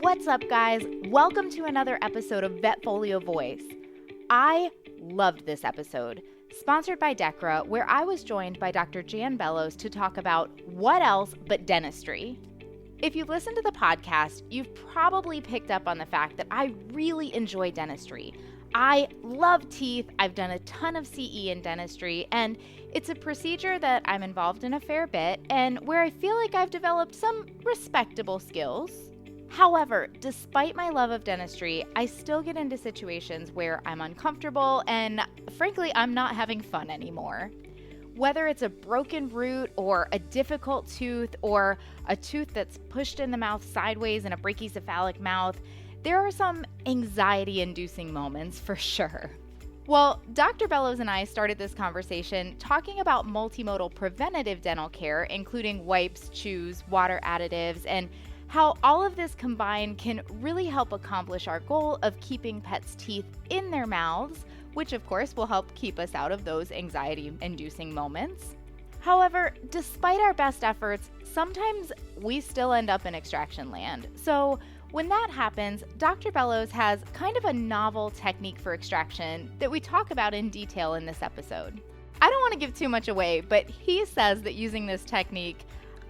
What's up, guys? Welcome to another episode of VetFolio Voice. I loved this episode, sponsored by DECRA, where I was joined by Dr. Jan Bellows to talk about what else but dentistry. If you've listened to the podcast, you've probably picked up on the fact that I really enjoy dentistry. I love teeth, I've done a ton of CE in dentistry, and it's a procedure that I'm involved in a fair bit and where I feel like I've developed some respectable skills. However, despite my love of dentistry, I still get into situations where I'm uncomfortable and, frankly, I'm not having fun anymore. Whether it's a broken root or a difficult tooth or a tooth that's pushed in the mouth sideways in a brachycephalic mouth, there are some anxiety-inducing moments for sure. Well, Dr. Bellows and I started this conversation talking about multimodal preventative dental care, including wipes, chews, water additives, and how all of this combined can really help accomplish our goal of keeping pets' teeth in their mouths, which of course will help keep us out of those anxiety-inducing moments. However, despite our best efforts, sometimes we still end up in extraction land. So when that happens, Dr. Bellows has kind of a novel technique for extraction that we talk about in detail in this episode. I don't want to give too much away, but he says that using this technique,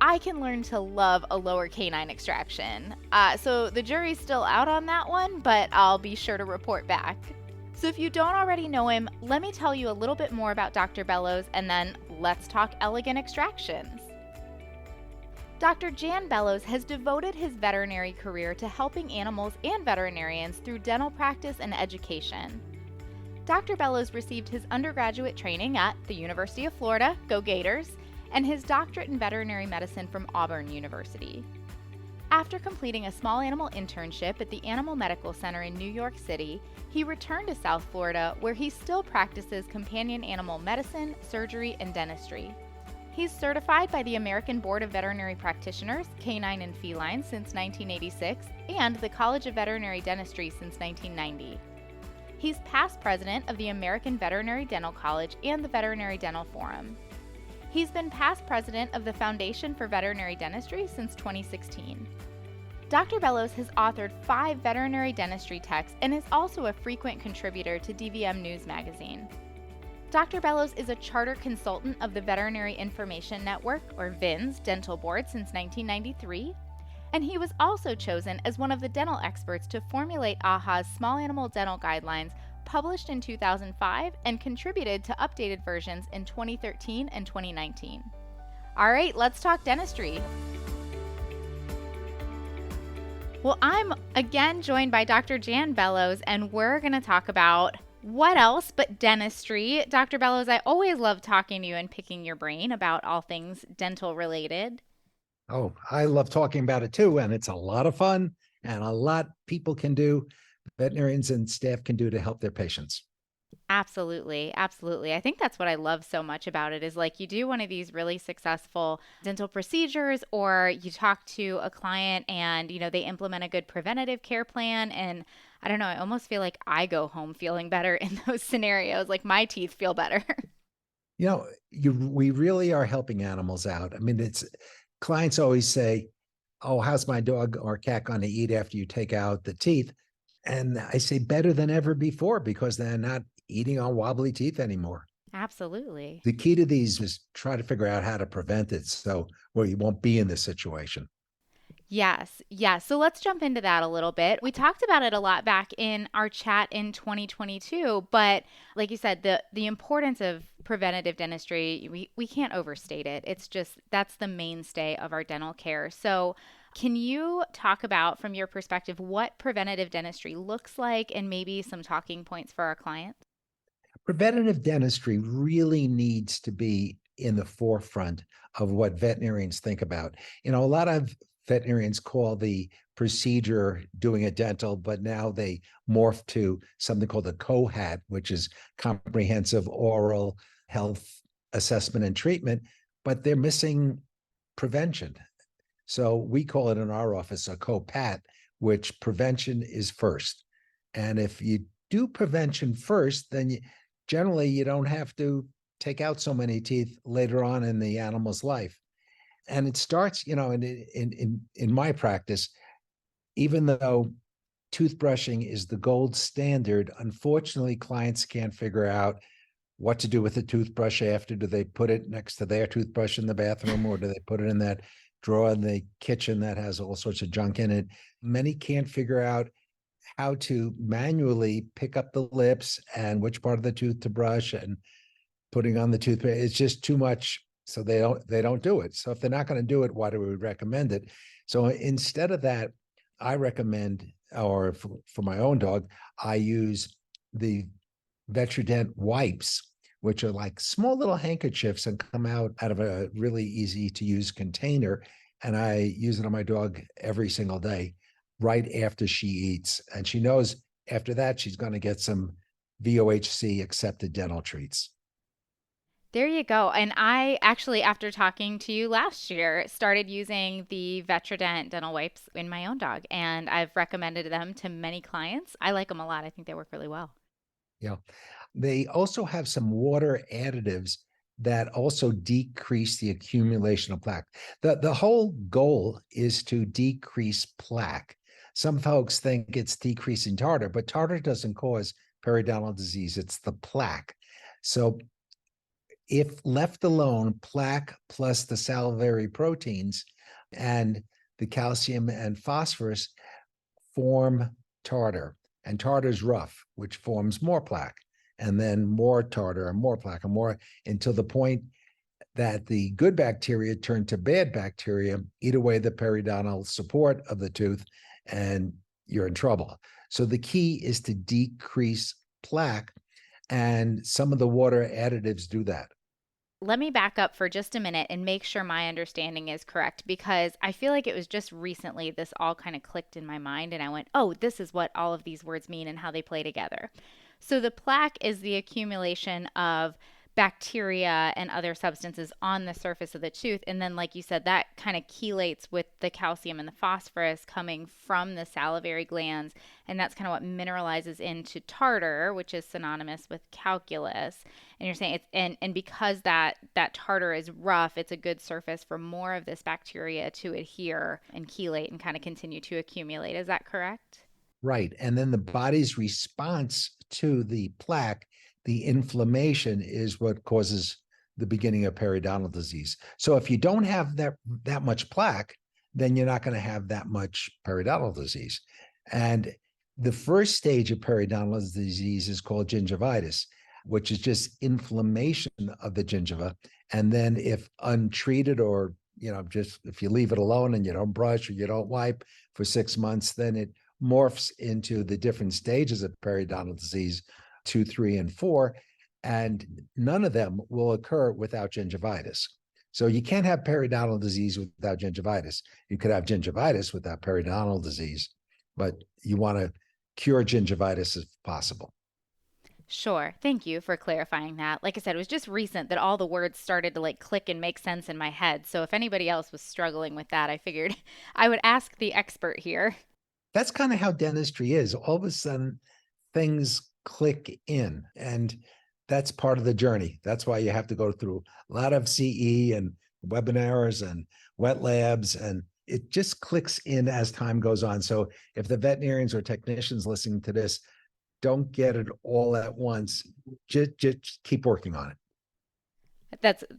I can learn to love a lower canine extraction. So the jury's still out on that one, but I'll be sure to report back. So if you don't already know him, let me tell you a little bit more about Dr. Bellows, and then let's talk elegant extractions. Dr. Jan Bellows has devoted his veterinary career to helping animals and veterinarians through dental practice and education. Dr. Bellows received his undergraduate training at the University of Florida, go Gators, and his doctorate in veterinary medicine from Auburn University. After completing a small animal internship at the Animal Medical Center in New York City, he returned to South Florida, where he still practices companion animal medicine, surgery, and dentistry. He's certified by the American Board of Veterinary Practitioners, Canine and Feline, since 1986, and the College of Veterinary Dentistry since 1990. He's past president of the American Veterinary Dental College and the Veterinary Dental Forum. He's been past president of the Foundation for Veterinary Dentistry since 2016. Dr. Bellows has authored 5 veterinary dentistry texts and is also a frequent contributor to DVM News magazine. Dr. Bellows is a charter consultant of the Veterinary Information Network, or VINS, dental board since 1993, and he was also chosen as one of the dental experts to formulate AAHA's small animal dental guidelines published in 2005 and contributed to updated versions in 2013 and 2019. All right, let's talk dentistry. Well, I'm again joined by Dr. Jan Bellows, and we're going to talk about what else but dentistry. Dr. Bellows, I always love talking to you and picking your brain about all things dental related. Oh, I love talking about it too, and it's a lot of fun and a lot people can do, veterinarians and staff can do to help their patients. Absolutely. Absolutely. I think that's what I love so much about it is like you do one of these really successful dental procedures, or you talk to a client and, they implement a good preventative care plan. And I don't know, I almost feel like I go home feeling better in those scenarios. Like my teeth feel better. We really are helping animals out. I mean, clients always say, oh, how's my dog or cat going to eat after you take out the teeth? And I say better than ever before, because they're not eating on wobbly teeth anymore. Absolutely. The key to these is try to figure out how to prevent it where you won't be in this situation. Yes. So let's jump into that a little bit. We talked about it a lot back in our chat in 2022, but like you said, the importance of preventative dentistry, we can't overstate it. It's just, that's the mainstay of our dental care. So can you talk about, from your perspective, what preventative dentistry looks like and maybe some talking points for our clients? Preventative dentistry really needs to be in the forefront of what veterinarians think about. A lot of veterinarians call the procedure doing a dental, but now they morph to something called a COHAT, which is comprehensive oral health assessment and treatment, but they're missing prevention. So we call it in our office a COPAT, which prevention is first. And if you do prevention first, then generally you don't have to take out so many teeth later on in the animal's life. And it starts, in my practice, even though toothbrushing is the gold standard, unfortunately, clients can't figure out what to do with the toothbrush after. Do they put it next to their toothbrush in the bathroom, or do they put it in that drawer in the kitchen that has all sorts of junk in it? Many can't figure out how to manually pick up the lips and which part of the tooth to brush and putting on the toothpaste. It's just too much. So they don't do it. So if they're not going to do it, why do we recommend it? So instead of that, I recommend, or for my own dog, I use the VetFolio wipes, which are like small little handkerchiefs and come out of a really easy to use container. And I use it on my dog every single day, right after she eats. And she knows after that, she's going to get some VOHC accepted dental treats. There you go. And I actually, after talking to you last year, started using the Vetrodent dental wipes in my own dog, and I've recommended them to many clients. I like them a lot. I think they work really well. Yeah. They also have some water additives that also decrease the accumulation of plaque. The whole goal is to decrease plaque. Some folks think it's decreasing tartar, but tartar doesn't cause periodontal disease. It's the plaque. So if left alone, plaque plus the salivary proteins and the calcium and phosphorus form tartar. And tartar is rough, which forms more plaque, and then more tartar and more plaque and more, until the point that the good bacteria turn to bad bacteria, eat away the periodontal support of the tooth, and you're in trouble. So the key is to decrease plaque, and some of the water additives do that. Let me back up for just a minute and make sure my understanding is correct, because I feel like it was just recently this all kind of clicked in my mind and I went, oh, this is what all of these words mean and how they play together. So the plaque is the accumulation of bacteria and other substances on the surface of the tooth. And then, like you said, that kind of chelates with the calcium and the phosphorus coming from the salivary glands. And that's kind of what mineralizes into tartar, which is synonymous with calculus. And you're saying and because that tartar is rough, it's a good surface for more of this bacteria to adhere and chelate and kind of continue to accumulate. Is that correct? Right. And then the body's response to the plaque, the inflammation, is what causes the beginning of periodontal disease. So if you don't have that much plaque, then you're not going to have that much periodontal disease. And the first stage of periodontal disease is called gingivitis, which is just inflammation of the gingiva. And then if untreated, or just if you leave it alone and you don't brush or you don't wipe for 6 months, then it morphs into the different stages of periodontal disease, 2, 3, and 4, and none of them will occur without gingivitis. So you can't have periodontal disease without gingivitis. You could have gingivitis without periodontal disease, but you want to cure gingivitis if possible. Sure. Thank you for clarifying that. Like I said, it was just recent that all the words started to like click and make sense in my head. So if anybody else was struggling with that, I figured I would ask the expert here. That's kind of how dentistry is. All of a sudden, things click in, and that's part of the journey. That's why you have to go through a lot of CE and webinars and wet labs, and it just clicks in as time goes on. So if the veterinarians or technicians listening to this don't get it all at once, just keep working on it.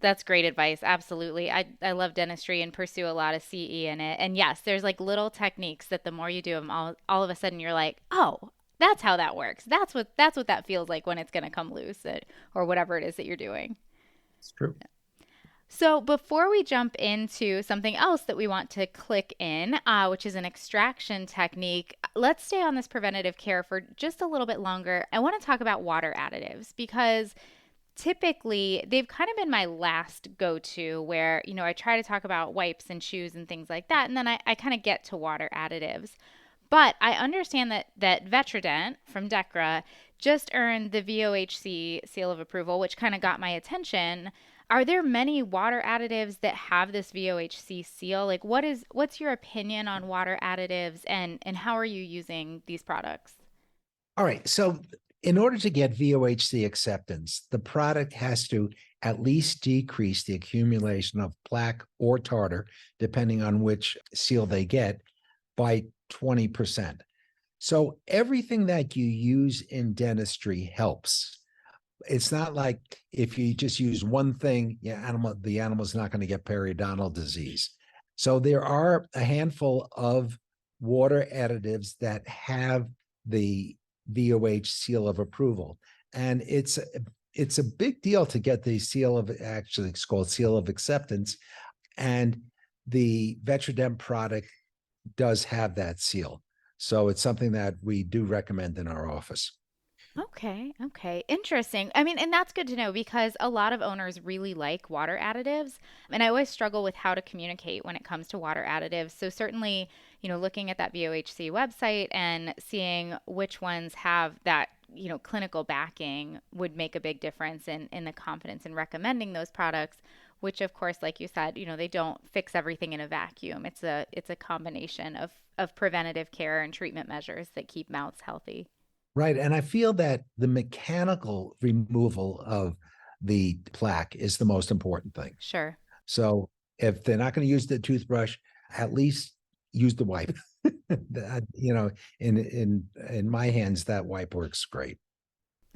That's great advice. Absolutely. I love dentistry and pursue a lot of CE in it. And yes, there's like little techniques that the more you do them, all of a sudden you're like, oh, that's how that works. That's what that feels like when it's going to come loose, or whatever it is that you're doing. It's true. So before we jump into something else that we want to click in, which is an extraction technique, let's stay on this preventative care for just a little bit longer. I want to talk about water additives, because typically they've kind of been my last go-to, where I try to talk about wipes and shoes and things like that, and then I kind of get to water additives. But I understand that Vetrodent from DECRA just earned the VOHC seal of approval, which kind of got my attention. Are there many water additives that have this VOHC seal? Like, what's your opinion on water additives, and how are you using these products? All right. So in order to get VOHC acceptance, the product has to at least decrease the accumulation of plaque or tartar, depending on which seal they get, by 20%. So everything that you use in dentistry helps. It's not like if you just use one thing, the animal's not going to get periodontal disease. So there are a handful of water additives that have the VOH seal of approval. And it's a big deal to get the seal of, actually it's called seal of acceptance. And the Vetradent product does have that seal. So it's something that we do recommend in our office. Okay, okay. Interesting. I mean, and that's good to know because a lot of owners really like water additives. And I always struggle with how to communicate when it comes to water additives. So certainly, looking at that VOHC website and seeing which ones have that, clinical backing would make a big difference in the confidence in recommending those products, which of course, like you said, they don't fix everything in a vacuum. It's a combination of preventative care and treatment measures that keep mouths healthy. Right. And I feel that the mechanical removal of the plaque is the most important thing. Sure. So if they're not going to use the toothbrush, at least use the wipe. In my hands, that wipe works great.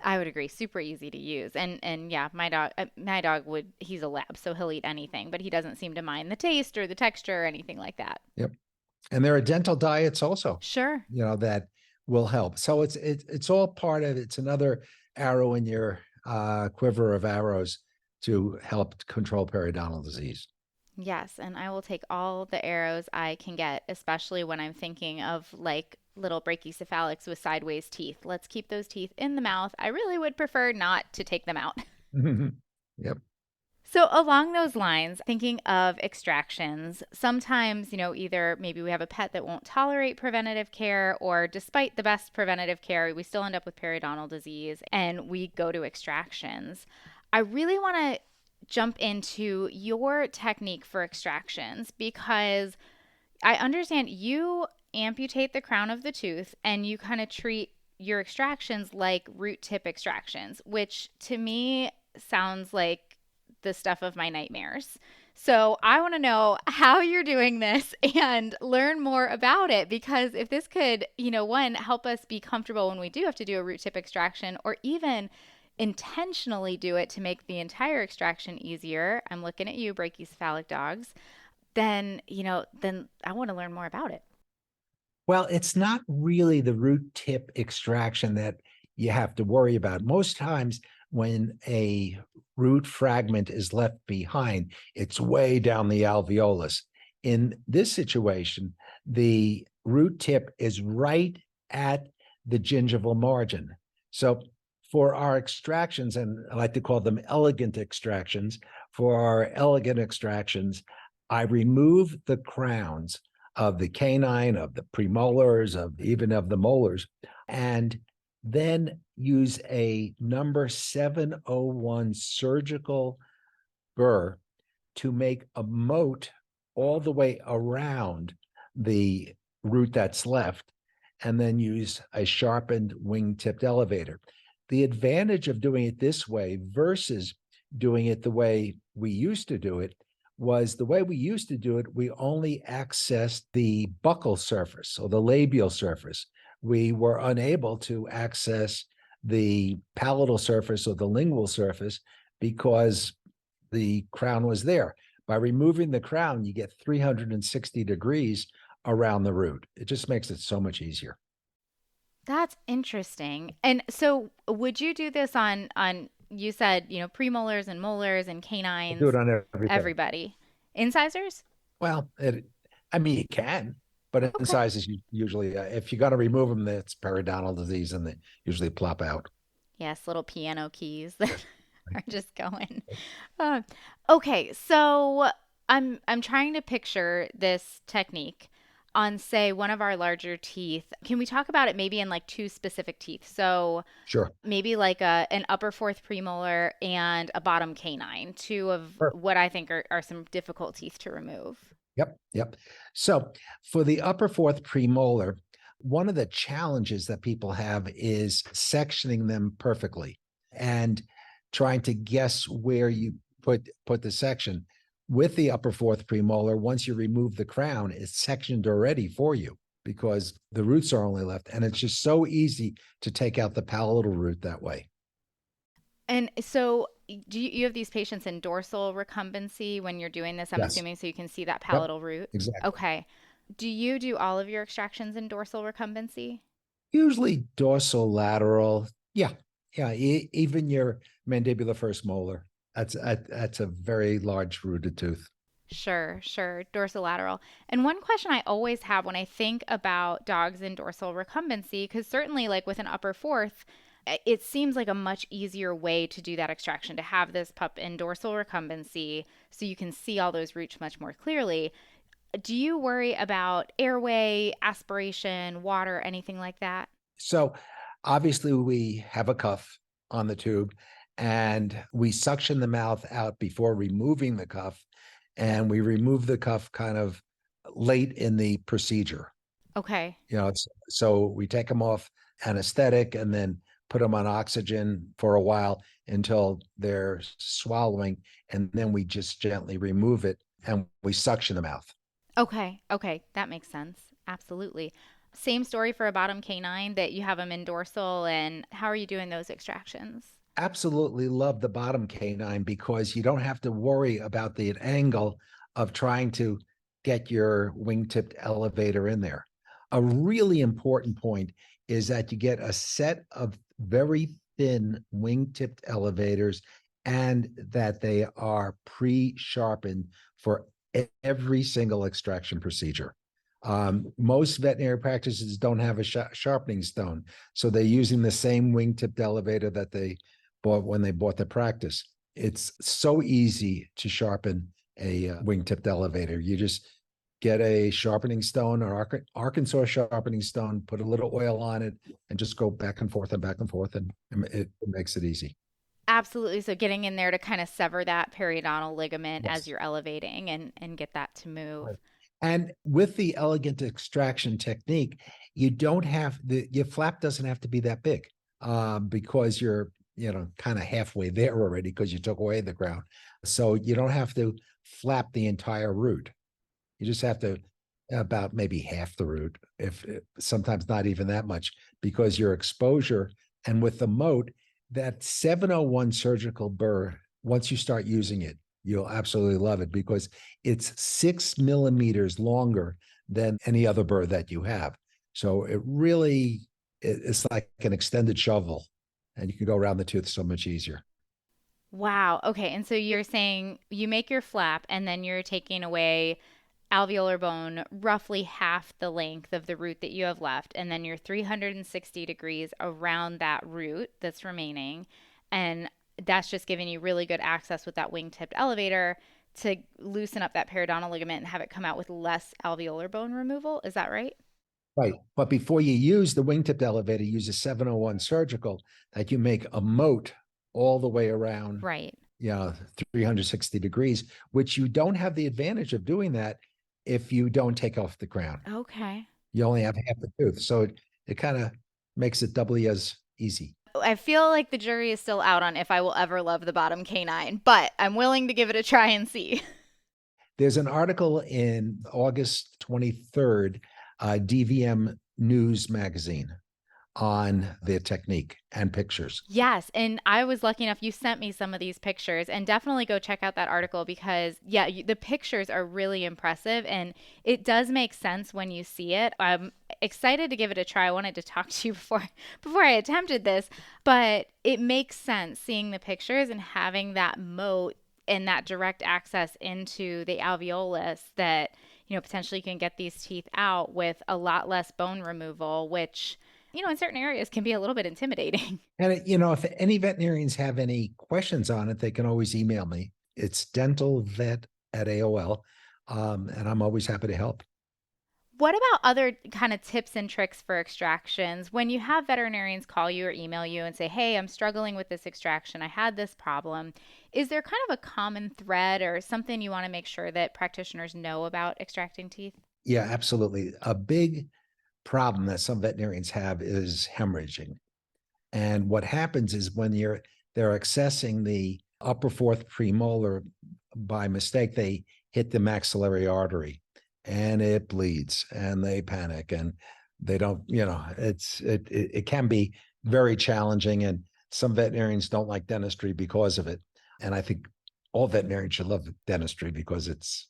I would agree. Super easy to use. And yeah, my dog he's a lab, so he'll eat anything, but he doesn't seem to mind the taste or the texture or anything like that. Yep. And there are dental diets also, Sure. that will help. So it's all part of it's another arrow in your quiver of arrows to help control periodontal disease. Yes, and I will take all the arrows I can get, especially when I'm thinking of like little brachycephalics with sideways teeth. Let's keep those teeth in the mouth. I really would prefer not to take them out. Yep. So, along those lines, thinking of extractions, sometimes, either maybe we have a pet that won't tolerate preventative care, or despite the best preventative care, we still end up with periodontal disease and we go to extractions. I really want to jump into your technique for extractions because I understand you amputate the crown of the tooth and you kind of treat your extractions like root tip extractions, which to me sounds like the stuff of my nightmares. So I want to know how you're doing this and learn more about it because if this could, one, help us be comfortable when we do have to do a root tip extraction or even intentionally do it to make the entire extraction easier. I'm looking at you, brachycephalic dogs. Then I want to learn more about it. Well, it's not really the root tip extraction that you have to worry about. Most times when a root fragment is left behind, it's way down the alveolus. In this situation, the root tip is right at the gingival margin. So for our extractions, and I like to call them elegant extractions, for our elegant extractions, I remove the crowns of the canine, of the premolars, even of the molars, and then use a number 701 surgical burr to make a moat all the way around the root that's left, and then use a sharpened wing-tipped elevator. The advantage of doing it this way versus doing it the way we used to do it was the way we used to do it, we only accessed the buccal surface or the labial surface. We were unable to access the palatal surface or the lingual surface because the crown was there. By removing the crown, you get 360 degrees around the root. It just makes it so much easier. That's interesting. And so would you do this on you said, premolars and molars and I do canines, it on everything. everybody. Incisors? Well, I mean, you can, but Okay. incisors usually, if you got to remove them, that's periodontal disease, and they usually plop out. Yes, little piano keys that are just going. Uh, okay, so I'm trying to picture this technique on, say, one of our larger teeth. Can we talk about it maybe in like two specific teeth? So Sure. maybe like an upper fourth premolar and a bottom canine, two of Sure. what I think are some difficult teeth to remove. Yep. Yep. So for the upper fourth premolar, one of the challenges that people have is sectioning them perfectly and trying to guess where you put the section. With the upper fourth premolar, once you remove the crown, it's sectioned already for you. because the roots are only left. And it's just so easy to take out the palatal root that way. And so do you have these patients in dorsal recumbency when you're doing this, I'm Yes. assuming, so you can see that Yep. palatal root? Exactly. Okay. Do you do all of your extractions in dorsal recumbency? Usually dorsal lateral. Yeah. Yeah. Even your mandibular first molar. That's a very large rooted tooth. Sure, sure. Dorsolateral. And one question I always have when I think about dogs in dorsal recumbency, because certainly, like with an upper fourth, it seems like a much easier way to do that extraction, to have this pup in dorsal recumbency so you can see all those roots much more clearly. Do you worry about airway, aspiration, water, anything like that? So obviously we have a cuff on the tube and we suction the mouth out before removing the cuff. And we remove the cuff kind of late in the procedure. Okay. So we take them off anesthetic and then put them on oxygen for a while until they're swallowing. And then we just gently remove it and we suction the mouth. Okay. Okay. That makes sense. Absolutely. Same story for a bottom canine, that you have them in dorsal, and how are you doing those extractions? Absolutely love the bottom canine because you don't have to worry about the angle of trying to get your wing-tipped elevator in there. A really important point is that you get a set of very thin wing-tipped elevators and that they are pre-sharpened for every single extraction procedure. Most veterinary practices don't have a sharpening stone, so they're using the same wing-tipped elevator that they bought when they bought the practice. It's so easy to sharpen a wing-tipped elevator. You just get a sharpening stone or Arkansas sharpening stone, put a little oil on it, and just go back and forth and back and forth, and it makes it easy. Absolutely. So getting in there to kind of sever that periodontal ligament as Yes. you're elevating and get that to move. Right. And with the elegant extraction technique, you don't have your flap doesn't have to be that big because you're kind of halfway there already because you took away the ground. So you don't have to flap the entire root. You just have to about maybe half the root, if sometimes not even that much, because your exposure and with the moat, that 701 surgical burr, once you start using it, you'll absolutely love it because it's 6 millimeters longer than any other burr that you have. So it's like an extended shovel and you can go around the tooth so much easier. Wow. Okay. And so you're saying you make your flap and then you're taking away alveolar bone roughly half the length of the root that you have left, and then you're 360 degrees around that root that's remaining. And that's just giving you really good access with that wing-tipped elevator to loosen up that periodontal ligament and have it come out with less alveolar bone removal. Is that right? Right. But before you use the wingtip elevator, use a 701 surgical that you make a moat all the way around, Right. 360 degrees, which you don't have the advantage of doing that if you don't take off the crown. Okay. You only have half the tooth. So it kind of makes it doubly as easy. I feel like the jury is still out on if I will ever love the bottom canine, but I'm willing to give it a try and see. There's an article in August 23rd, DVM News magazine on their technique and pictures. Yes, and I was lucky enough, you sent me some of these pictures, and definitely go check out that article because yeah, the pictures are really impressive and it does make sense when you see it. I'm excited to give it a try. I wanted to talk to you before I attempted this, but it makes sense seeing the pictures and having that moat and that direct access into the alveolus that, potentially can get these teeth out with a lot less bone removal, which in certain areas can be a little bit intimidating. And, if any veterinarians have any questions on it, they can always email me. It's dentalvet at AOL. And I'm always happy to help. What about other kind of tips and tricks for extractions? When you have veterinarians call you or email you and say, hey, I'm struggling with this extraction, I had this problem, is there kind of a common thread or something you want to make sure that practitioners know about extracting teeth? Yeah, absolutely. A big problem that some veterinarians have is hemorrhaging. And what happens is when they're accessing the upper fourth premolar by mistake, they hit the maxillary artery. and it bleeds and they panic and they don't, it can be very challenging. And some veterinarians don't like dentistry because of it. And I think all veterinarians should love dentistry because it's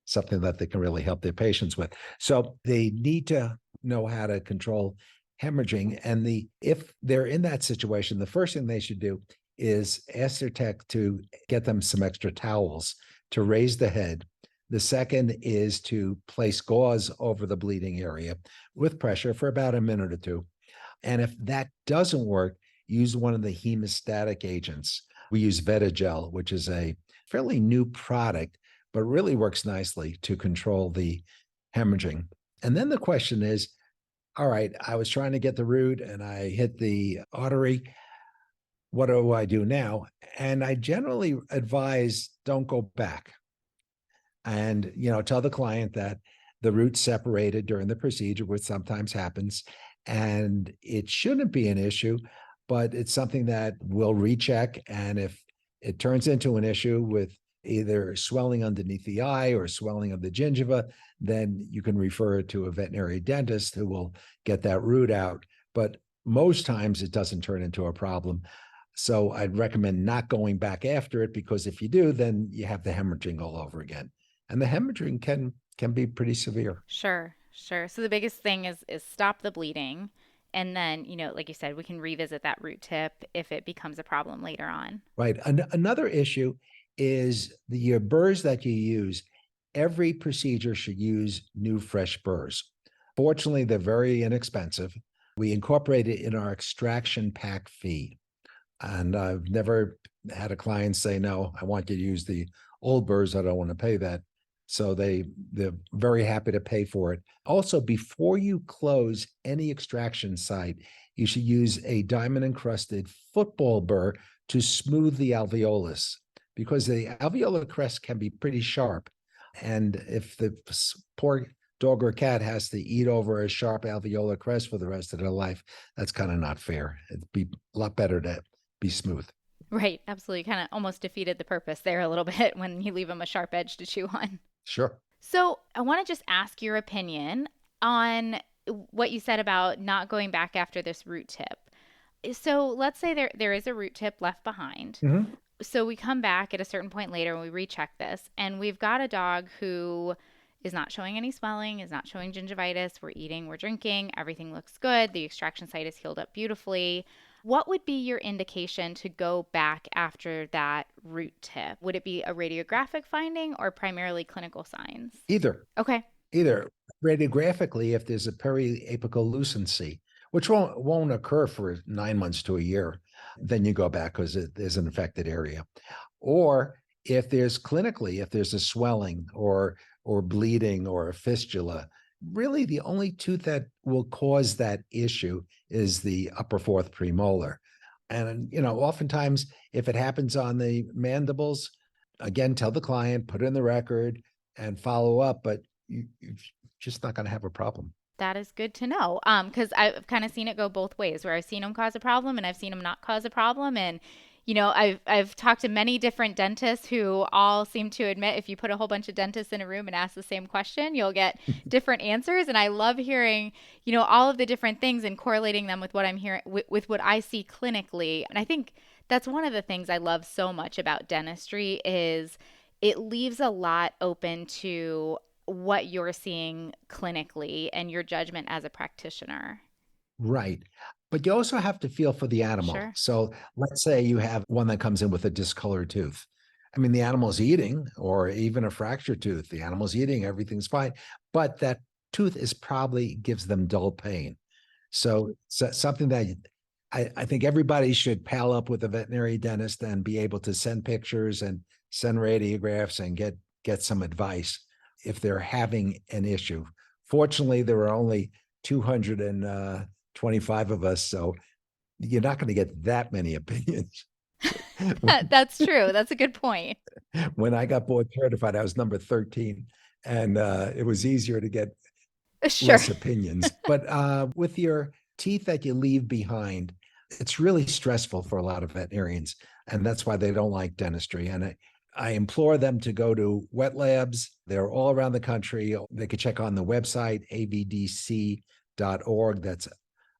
something that they can really help their patients with. So they need to know how to control hemorrhaging. And if they're in that situation, the first thing they should do is ask their tech to get them some extra towels to raise the head. The second is to place gauze over the bleeding area with pressure for about a minute or two. And if that doesn't work, use one of the hemostatic agents. We use Vetagel, which is a fairly new product, but really works nicely to control the hemorrhaging. And then the question is, all right, I was trying to get the root and I hit the artery. What do I do now? And I generally advise don't go back. And, tell the client that the root separated during the procedure, which sometimes happens, and it shouldn't be an issue, but it's something that we'll recheck. And if it turns into an issue with either swelling underneath the eye or swelling of the gingiva, then you can refer it to a veterinary dentist who will get that root out. But most times it doesn't turn into a problem. So I'd recommend not going back after it, because if you do, then you have the hemorrhaging all over again. And the hemorrhaging can be pretty severe. Sure, sure. So the biggest thing is stop the bleeding. And then, like you said, we can revisit that root tip if it becomes a problem later on. Right. Another issue is your burrs that you use. Every procedure should use new, fresh burrs. Fortunately, they're very inexpensive. We incorporate it in our extraction pack fee. And I've never had a client say, no, I want you to use the old burrs. I don't want to pay that. So they're very happy to pay for it. Also, before you close any extraction site, you should use a diamond encrusted football burr to smooth the alveolus, because the alveolar crest can be pretty sharp. And if the poor dog or cat has to eat over a sharp alveolar crest for the rest of their life, that's kind of not fair. It'd be a lot better to be smooth. Right, absolutely. Kind of almost defeated the purpose there a little bit when you leave them a sharp edge to chew on. Sure. So I want to just ask your opinion on what you said about not going back after this root tip. So let's say there is a root tip left behind. Mm-hmm. So we come back at a certain point later and we recheck this, and we've got a dog who is not showing any swelling, is not showing gingivitis. We're eating, we're drinking, everything looks good. The extraction site is healed up beautifully. What would be your indication to go back after that root tip? Would it be a radiographic finding or primarily clinical signs? Either. Okay. Either. Radiographically, if there's a periapical lucency, which won't occur for 9 months to a year, then you go back because it is an affected area. Or if there's a swelling or bleeding or a fistula, really the only tooth that will cause that issue is the upper fourth premolar. And, oftentimes if it happens on the mandibles, again, tell the client, put it in the record and follow up, but you're just not going to have a problem. That is good to know. Because I've kind of seen it go both ways, where I've seen them cause a problem and I've seen them not cause a problem. And I've talked to many different dentists who all seem to admit if you put a whole bunch of dentists in a room and ask the same question, you'll get different answers. And I love hearing, all of the different things and correlating them with what I'm hearing, with what I see clinically. And I think that's one of the things I love so much about dentistry is it leaves a lot open to what you're seeing clinically and your judgment as a practitioner. Right. But you also have to feel for the animal. Sure. So let's say you have one that comes in with a discolored tooth. I mean, the animal's eating, or even a fractured tooth. The animal's eating, everything's fine. But that tooth is probably gives them dull pain. So something that I think everybody should pal up with a veterinary dentist and be able to send pictures and send radiographs and get some advice if they're having an issue. Fortunately, there are only 225 of us, so you're not going to get that many opinions. That's true. That's a good point. When I got board certified, I was number 13, and it was easier to get Sure. less opinions. But with your teeth that you leave behind, it's really stressful for a lot of veterinarians, and that's why they don't like dentistry. And I implore them to go to wet labs. They're all around the country. They could check on the website, avdc.org. That's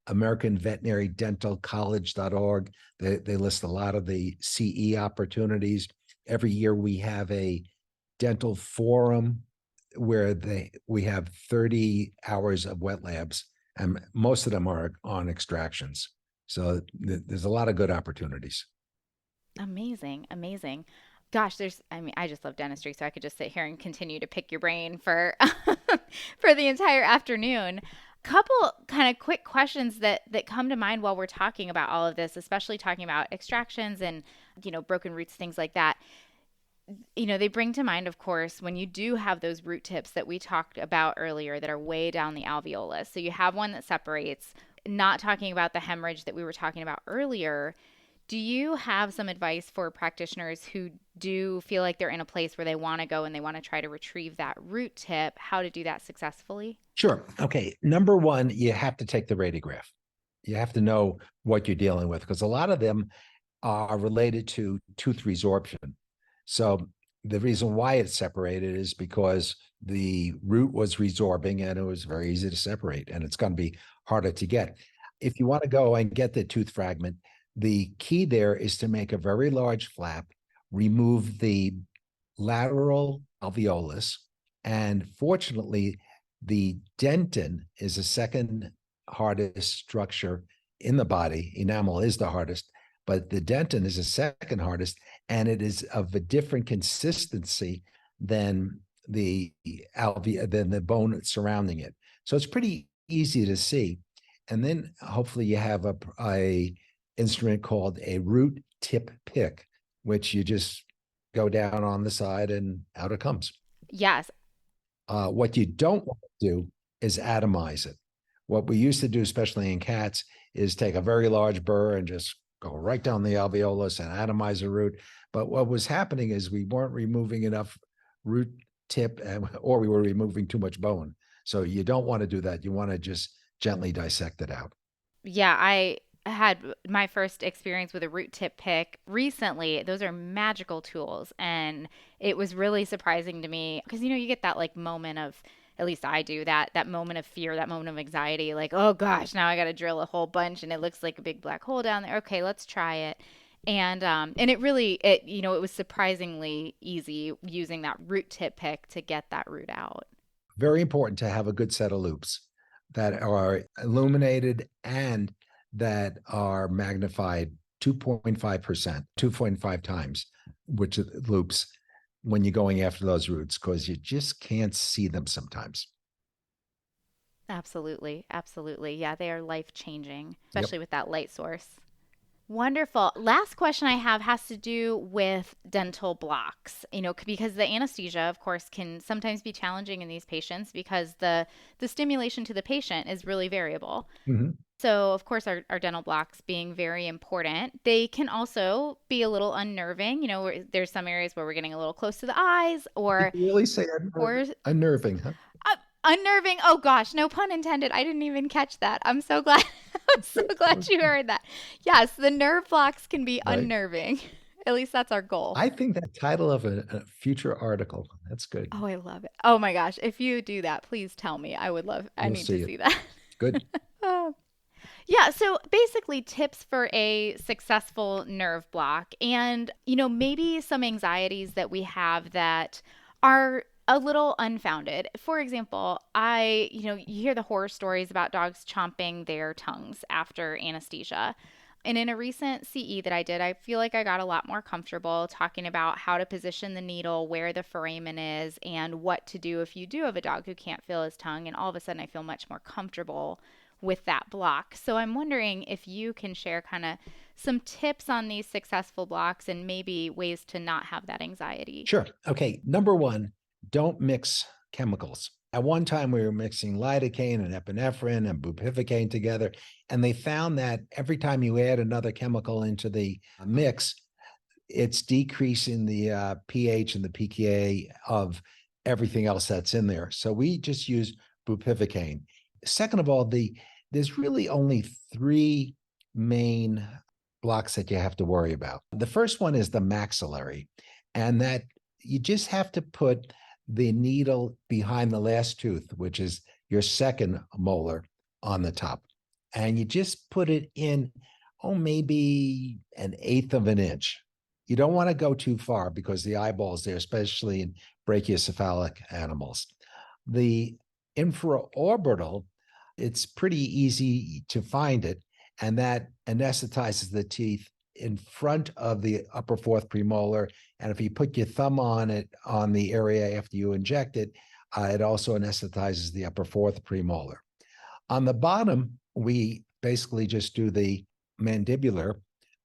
American Veterinary Dental College.org. They list a lot of the CE opportunities. Every year we have a dental forum where we have 30 hours of wet labs, and most of them are on extractions. So there's a lot of good opportunities. Amazing, amazing. Gosh, I just love dentistry, so I could just sit here and continue to pick your brain for for the entire afternoon. Couple kind of quick questions that come to mind while we're talking about all of this, especially talking about extractions and, broken roots, things like that. They bring to mind, of course, when you do have those root tips that we talked about earlier that are way down the alveolus. So you have one that separates, not talking about the hemorrhage that we were talking about earlier. Do you have some advice for practitioners who do feel like they're in a place where they want to go and they want to try to retrieve that root tip, how to do that successfully? Sure. Okay. Number one, you have to take the radiograph. You have to know what you're dealing with, because a lot of them are related to tooth resorption. So the reason why it's separated is because the root was resorbing and it was very easy to separate, and it's going to be harder to get. If you want to go and get the tooth fragment, the key there is to make a very large flap, remove the lateral alveolus, and fortunately, the dentin is the second hardest structure in the body. Enamel is the hardest, but the dentin is the second hardest, and it is of a different consistency than the bone surrounding it. So it's pretty easy to see. And then hopefully you have a instrument called a root tip pick, which you just go down on the side and out it comes. Yes. What you don't want to do is atomize it. What we used to do, especially in cats, is take a very large burr and just go right down the alveolus and atomize a root. But what was happening is we weren't removing enough root tip, or we were removing too much bone. So you don't want to do that. You want to just gently dissect it out. Yeah, I had my first experience with a root tip pick recently. Those are magical tools. And it was really surprising to me because, you get that like moment of, at least I do, that moment of fear, that moment of anxiety, like, oh gosh, now I got to drill a whole bunch and it looks like a big black hole down there. Okay, let's try it. And it was surprisingly easy using that root tip pick to get that root out. Very important to have a good set of loops that are illuminated and that are magnified 2.5%, 2.5 times, which loops when you're going after those roots, because you just can't see them sometimes. Absolutely. Absolutely. Yeah, they are life changing, Yep. especially with that light source. Wonderful. Last question I have has to do with dental blocks, because the anesthesia, of course, can sometimes be challenging in these patients because the stimulation to the patient is really variable. Mhm. So, of course, our dental blocks being very important, they can also be a little unnerving. There's some areas where we're getting a little close to the eyes Did or you really say or unnerving, huh? unnerving. Oh gosh, no pun intended. I didn't even catch that. I'm so glad. I'm so glad you heard that. Yes, the nerve blocks can be Right. unnerving. At least that's our goal. I think that title of a future article, that's good. Oh, I love it. Oh my gosh, if you do that, please tell me. I We'll need to see it. see that. Good. Oh. Yeah, so basically tips for a successful nerve block and, maybe some anxieties that we have that are a little unfounded. For example, you hear the horror stories about dogs chomping their tongues after anesthesia. And in a recent CE that I did, I feel like I got a lot more comfortable talking about how to position the needle, where the foramen is, and what to do if you do have a dog who can't feel his tongue. And all of a sudden, I feel much more comfortable with that block. So I'm wondering if you can share kind of some tips on these successful blocks and maybe ways to not have that anxiety. Sure. Okay. Number one, don't mix chemicals. At one time, we were mixing lidocaine and epinephrine and bupivacaine together, and they found that every time you add another chemical into the mix, it's decreasing the pH and the pKa of everything else that's in there. So we just use bupivacaine. Second of all, there's really only three main blocks that you have to worry about. The first one is the maxillary. and that you just have to put the needle behind the last tooth, which is your second molar, on the top. And you just put it in, maybe an eighth of an inch. You don't want to go too far because the eyeball's there, especially in brachiocephalic animals. The infraorbital, it's pretty easy to find it, and that anesthetizes the teeth in front of the upper fourth premolar. And if you put your thumb on it, on the area after you inject it, it also anesthetizes the upper fourth premolar. On the bottom, we basically just do the mandibular.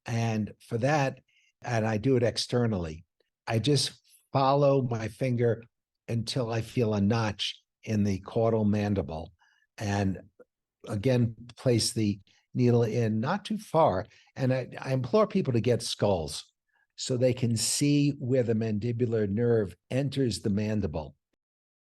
And for that, and I do it externally, I just follow my finger until I feel a notch in the caudal mandible. And again, place the needle in not too far. And I implore people to get skulls so they can see where the mandibular nerve enters the mandible.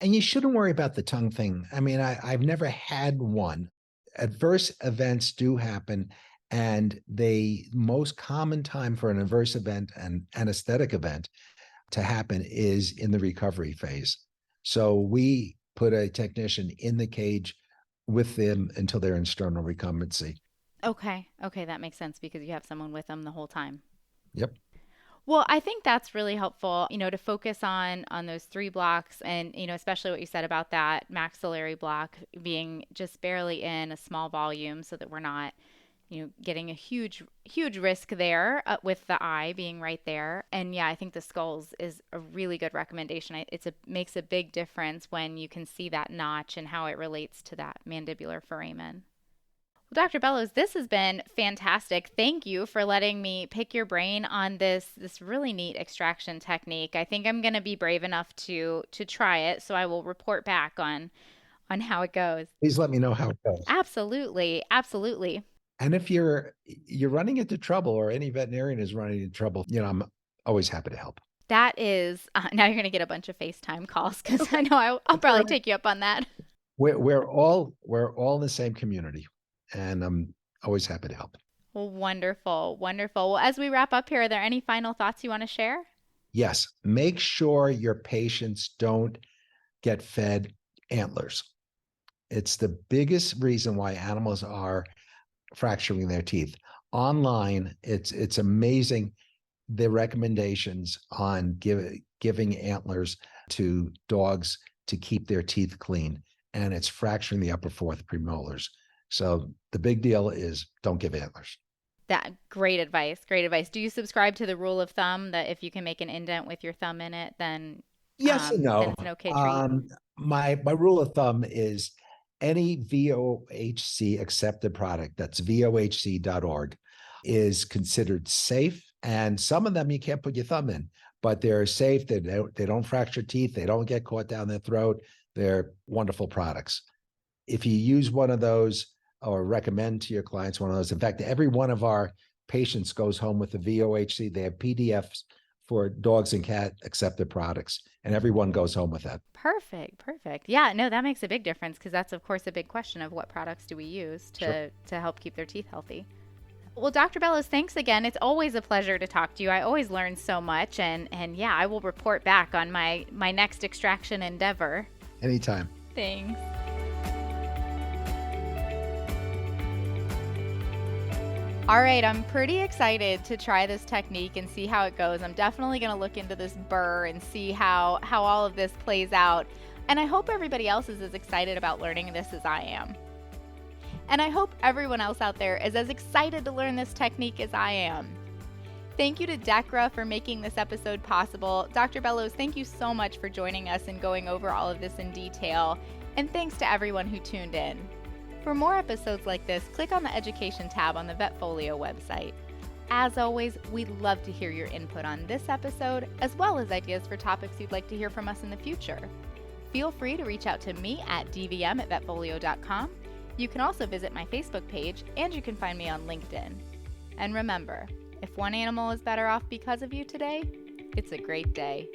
And you shouldn't worry about the tongue thing. I mean, I've never had one. Adverse events do happen, and the most common time for an adverse event, an anesthetic event, to happen is in the recovery phase. So we put a technician in the cage with them until they're in sternal recumbency. Okay. Okay, that makes sense because you have someone with them the whole time. Yep. Well, I think that's really helpful, to focus on those 3 blocks and, especially what you said about that maxillary block being just barely in a small volume so that we're not, getting a huge risk there with the eye being right there. And yeah, I think the skulls is a really good recommendation. It makes a big difference when you can see that notch and how it relates to that mandibular foramen. Well, Dr. Bellows, this has been fantastic. Thank you for letting me pick your brain on this really neat extraction technique. I think I'm going to be brave enough to try it, so I will report back on how it goes. Please let me know how it goes. Absolutely, absolutely. And if you're running into trouble, or any veterinarian is running into trouble, I'm always happy to help. That is, now you're going to get a bunch of FaceTime calls because I know I'll probably take you up on that. We're all in the same community, and I'm always happy to help. Well, wonderful, wonderful. Well, as we wrap up here, are there any final thoughts you want to share? Yes, make sure your patients don't get fed antlers. It's the biggest reason why animals are fracturing their teeth. Online, it's amazing the recommendations on giving antlers to dogs to keep their teeth clean, and it's fracturing the upper fourth premolars. So the big deal is don't give antlers. That great advice. Great advice. Do you subscribe to the rule of thumb that if you can make an indent with your thumb in it, then Yes and no. then it's an okay treat? My rule of thumb is any VOHC accepted product, that's VOHC.org, is considered safe. And some of them you can't put your thumb in, but they're safe. They don't fracture teeth. They don't get caught down their throat. They're wonderful products. If you use one of those, or recommend to your clients one of those, in fact, every one of our patients goes home with the VOHC. They have PDFs for dogs and cat accepted products, and everyone goes home with that. Perfect. Perfect. Yeah, no, that makes a big difference because that's, of course, a big question of what products do we use to help keep their teeth healthy. Well, Dr. Bellows, thanks again. It's always a pleasure to talk to you. I always learn so much, and yeah, I will report back on my next extraction endeavor. Anytime. Thanks. All right, I'm pretty excited to try this technique and see how it goes. I'm definitely going to look into this burr and see how all of this plays out. And I hope everybody else is as excited about learning this as I am. And I hope everyone else out there is as excited to learn this technique as I am. Thank you to Decra for making this episode possible. Dr. Bellows, thank you so much for joining us and going over all of this in detail. And thanks to everyone who tuned in. For more episodes like this, click on the Education tab on the VetFolio website. As always, we'd love to hear your input on this episode, as well as ideas for topics you'd like to hear from us in the future. Feel free to reach out to me at dvm@vetfolio.com. You can also visit my Facebook page, and you can find me on LinkedIn. And remember, if one animal is better off because of you today, it's a great day.